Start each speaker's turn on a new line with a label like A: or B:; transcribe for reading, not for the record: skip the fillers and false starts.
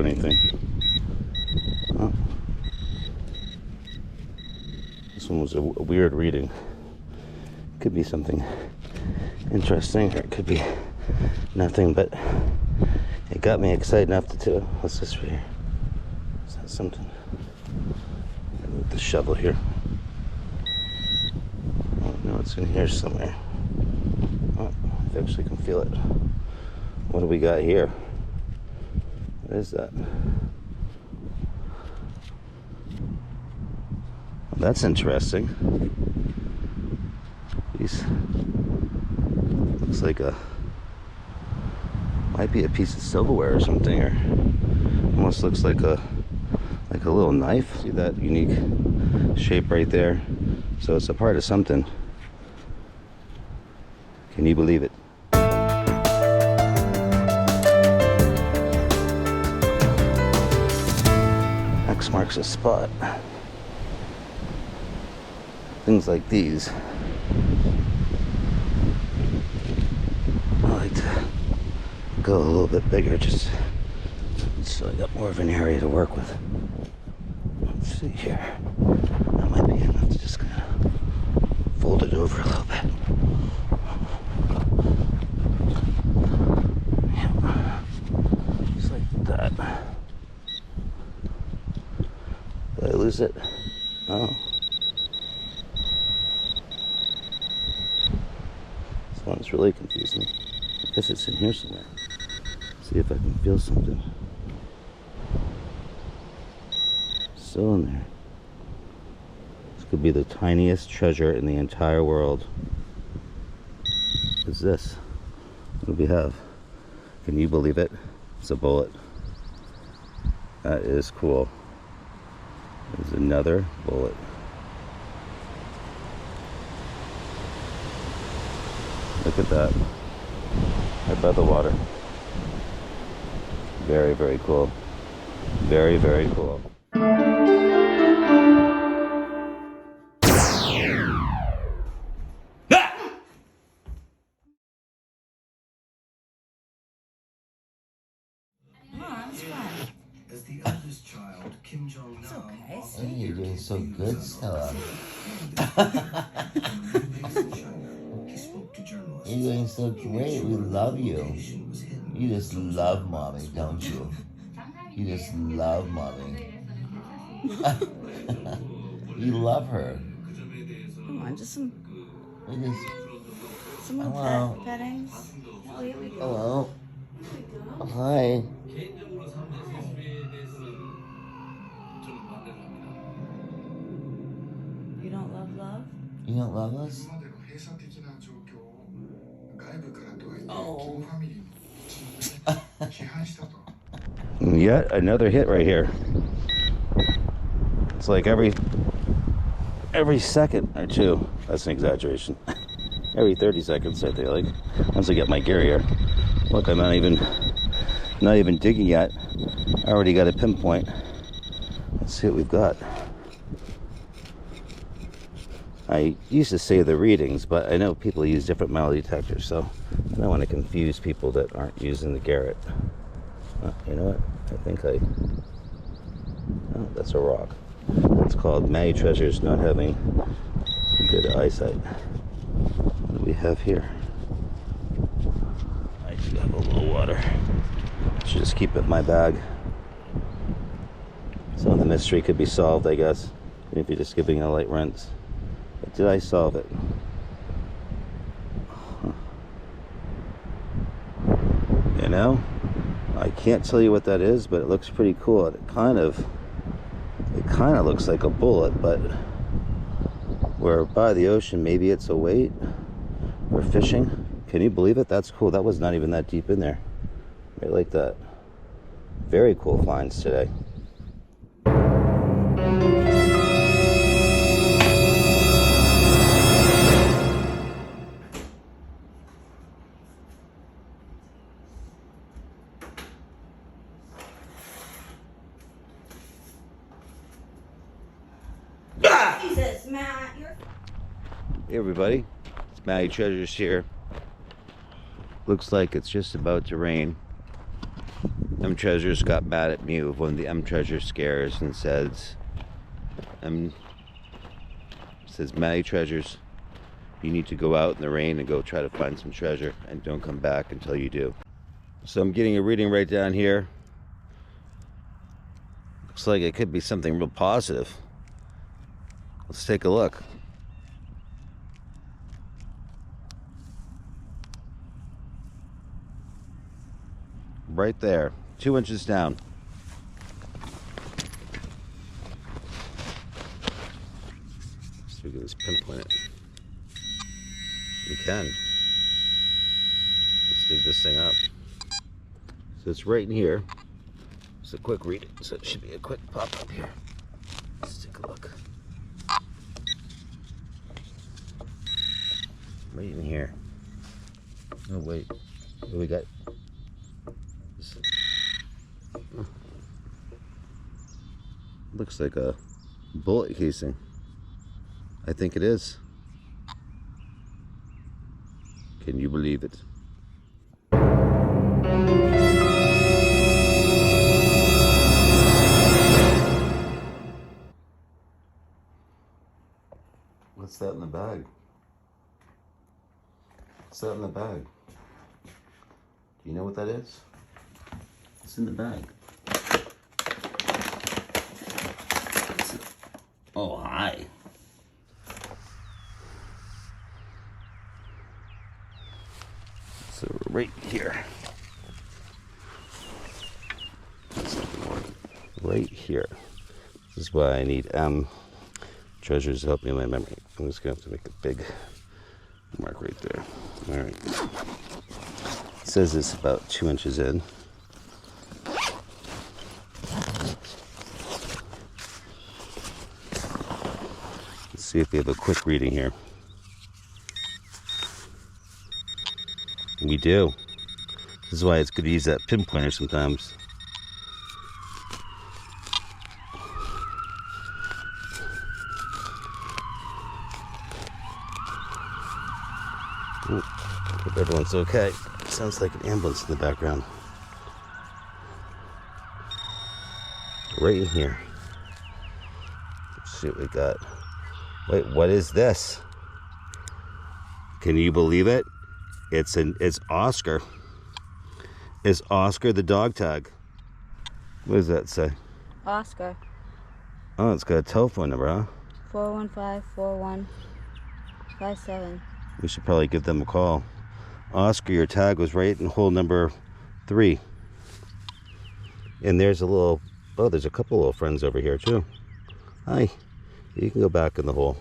A: anything. Oh. This one was a weird reading. Could be something interesting, or it could be nothing, but it got me excited enough to do. What's this right here? Is that something? Move the shovel here. Oh no, it's in here somewhere. Oh, I actually can feel it. What do we got here? What is that? Well, that's interesting. These looks like might be a piece of silverware or something, or almost looks like a little knife. See that unique shape right there? So it's a part of something. Can you believe it? X marks a spot. Things like these, I like to go a little bit bigger, just so I got more of an area to work with. Let's see here. That might be enough to just kind of fold it over a little bit. Yeah. Just like that. Did I lose it? Oh. This one's really confusing. I guess it's in here somewhere. See if I can feel something. Still in there. This could be the tiniest treasure in the entire world. What is this? What do we have? Can you believe it? It's a bullet. That is cool. There's another bullet. Look at that. Right by the water. Very, very cool. Very, very cool.
B: As the eldest child, Kim Jong-nam.
C: Hey, you're doing so good, Stella. You're doing so great. We love you. You just love mommy, don't you? You just love mommy. You love her.
D: Come on, just some
C: Hello.
D: pettings. Oh, here we go.
C: Hello. Hi.
D: You don't love love?
C: You don't love us?
D: Oh.
A: Yet another hit right here. It's like every second or two. That's an exaggeration. Every 30 seconds, I feel like. Once I get my gear here. Look, I'm not even digging yet. I already got a pinpoint. Let's see what we've got. I used to say the readings, but I know people use different metal detectors, so I don't want to confuse people that aren't using the Garrett. You know what? I think oh, that's a rock. It's called Matty Treasures Not Having Good Eyesight. What do we have here? I do have a little water. Should just keep it in my bag. Some of the mystery could be solved, I guess, if you're just giving it a light rinse. But did I solve it? You know, I can't tell you what that is, but it looks pretty cool. It kind of looks like a bullet, but we're by the ocean. Maybe it's a weight. We're fishing. Can you believe it? That's cool. That was not even that deep in there. Right like that. Very cool finds today.
D: Jesus, Matt, you're...
A: Hey everybody, it's Matty Treasures here. Looks like it's just about to rain. M Treasures got mad at me with one of the M Treasure scares and says, Matty Treasures, you need to go out in the rain and go try to find some treasure and don't come back until you do. So I'm getting a reading right down here. Looks like it could be something real positive. Let's take a look. Right there, 2 inches down. So we can just pinpoint it. We can. Let's dig this thing up. So it's right in here. It's a quick read. So it should be a quick pop up here. Let's take a look. Right in here. Oh wait, what do we got? Looks like a bullet casing. I think it is. Can you believe it? What's that in the bag? What's that in the bag? Do you know what that is? It's in the bag. Oh, hi. So right here. Right here. This is why I need Treasures to help me in my memory. I'm just gonna have to make a big mark right there. All right. It says it's about 2 inches in. Let's see if we have a quick reading here. We do. This is why it's good to use that pinpointer sometimes. Ooh, hope everyone's okay. Sounds like an ambulance in the background. Right in here. Let's see what we got. Wait, what is this? Can you believe it? It's Oscar. It's Oscar the dog tag. What does that say?
D: Oscar.
A: Oh, it's got a telephone number, huh?
D: 415-4157.
A: We should probably give them a call. Oscar, your tag was right in hole number 3. And there's a little, oh, there's a couple little friends over here too. Hi. You can go back in the hole.